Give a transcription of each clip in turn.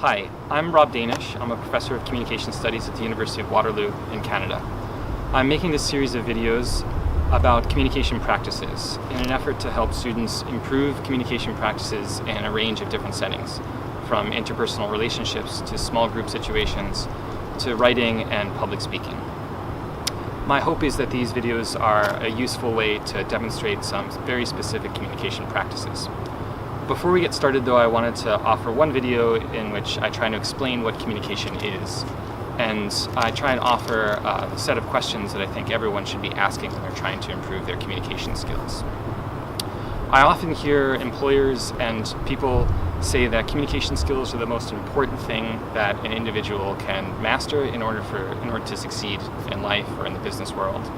Hi, I'm Rob Danisch. I'm a professor of communication studies at the University of Waterloo in Canada. I'm making this series of videos about communication practices in an effort to help students improve communication practices in a range of different settings, from interpersonal relationships to small group situations to writing and public speaking. My hope is that these videos are a useful way to demonstrate some very specific communication practices. Before we get started though, I wanted to offer one video in which I try to explain what communication is, and I try and offer a set of questions that I think everyone should be asking when they're trying to improve their communication skills. I often hear employers and people say that communication skills are the most important thing that an individual can master in order to succeed in life or in the business world.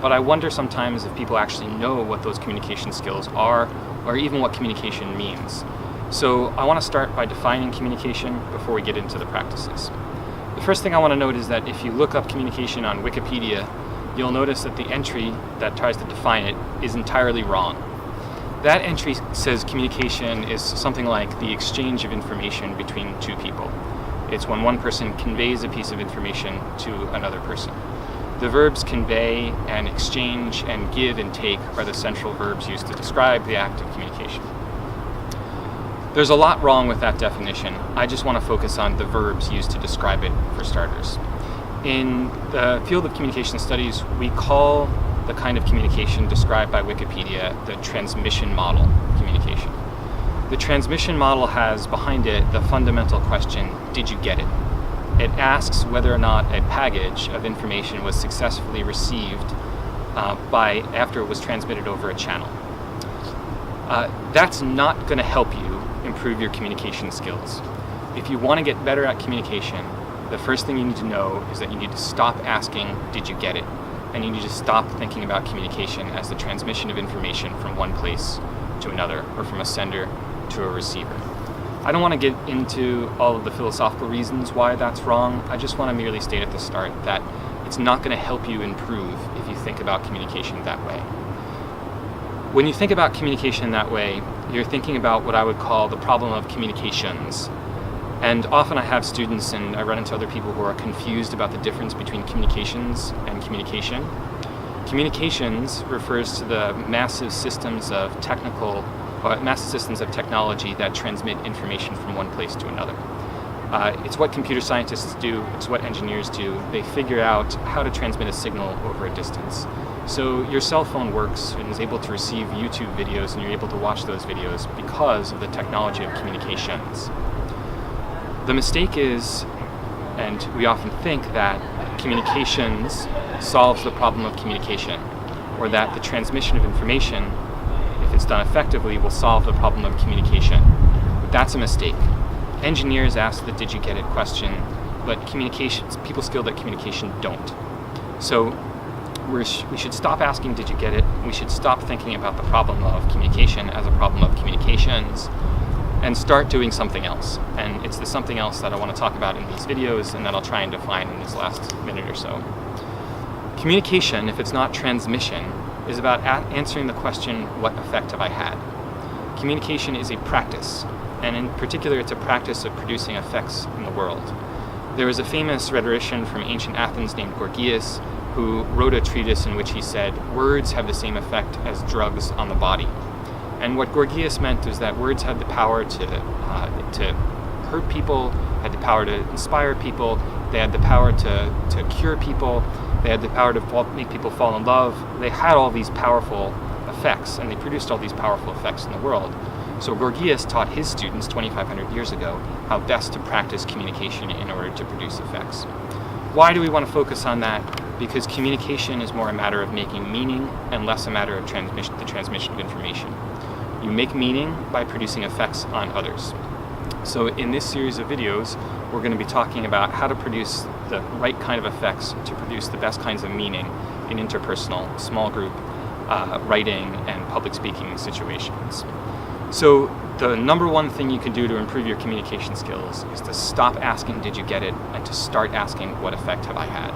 But I wonder sometimes if people actually know what those communication skills are, or even what communication means. So I want to start by defining communication before we get into the practices. The first thing I want to note is that if you look up communication on Wikipedia, you'll notice that the entry that tries to define it is entirely wrong. That entry says communication is something like the exchange of information between two people. It's when one person conveys a piece of information to another person. The verbs convey and exchange and give and take are the central verbs used to describe the act of communication. There's a lot wrong with that definition. I just want to focus on the verbs used to describe it for starters. In the field of communication studies, we call the kind of communication described by Wikipedia the transmission model of communication. The transmission model has behind it the fundamental question, did you get it? It asks whether or not a package of information was successfully received after it was transmitted over a channel. That's not going to help you improve your communication skills. If you want to get better at communication, the first thing you need to know is that you need to stop asking, did you get it? And you need to stop thinking about communication as the transmission of information from one place to another, or from a sender to a receiver. I don't want to get into all of the philosophical reasons why that's wrong. I just want to merely state at the start that it's not going to help you improve if you think about communication that way. When you think about communication that way, you're thinking about what I would call the problem of communications. And often I have students and I run into other people who are confused about the difference between communications and communication. Communications refers to the massive systems of technology that transmit information from one place to another. It's what computer scientists do, it's what engineers do. They figure out how to transmit a signal over a distance. So your cell phone works and is able to receive YouTube videos, and you're able to watch those videos because of the technology of communications. The mistake is, and we often think that communications solves the problem of communication, or that the transmission of information, if it's done effectively, will solve the problem of communication. But that's a mistake. Engineers ask the did you get it question, but people skilled at communication don't. So we should stop asking did you get it, we should stop thinking about the problem of communication as a problem of communications, and start doing something else. And it's the something else that I want to talk about in these videos, and that I'll try and define in this last minute or so. Communication, if it's not transmission, is about answering the question, what effect have I had? Communication is a practice, and in particular it's a practice of producing effects in the world. There was a famous rhetorician from ancient Athens named Gorgias who wrote a treatise in which he said, words have the same effect as drugs on the body. And what Gorgias meant was that words had the power to hurt people, had the power to inspire people, they had the power to cure people, they had the power to make people fall in love. They had all these powerful effects, and they produced all these powerful effects in the world. So Gorgias taught his students 2,500 years ago how best to practice communication in order to produce effects. Why do we want to focus on that? Because communication is more a matter of making meaning and less a matter of the transmission of information. You make meaning by producing effects on others. So in this series of videos, we're going to be talking about how to produce the right kind of effects to produce the best kinds of meaning in interpersonal, small group, writing, and public speaking situations. So the number one thing you can do to improve your communication skills is to stop asking, did you get it? And to start asking, what effect have I had?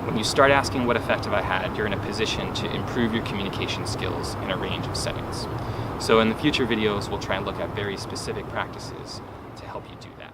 When you start asking, what effect have I had? You're in a position to improve your communication skills in a range of settings. So in the future videos, we'll try and look at very specific practices to help you do that.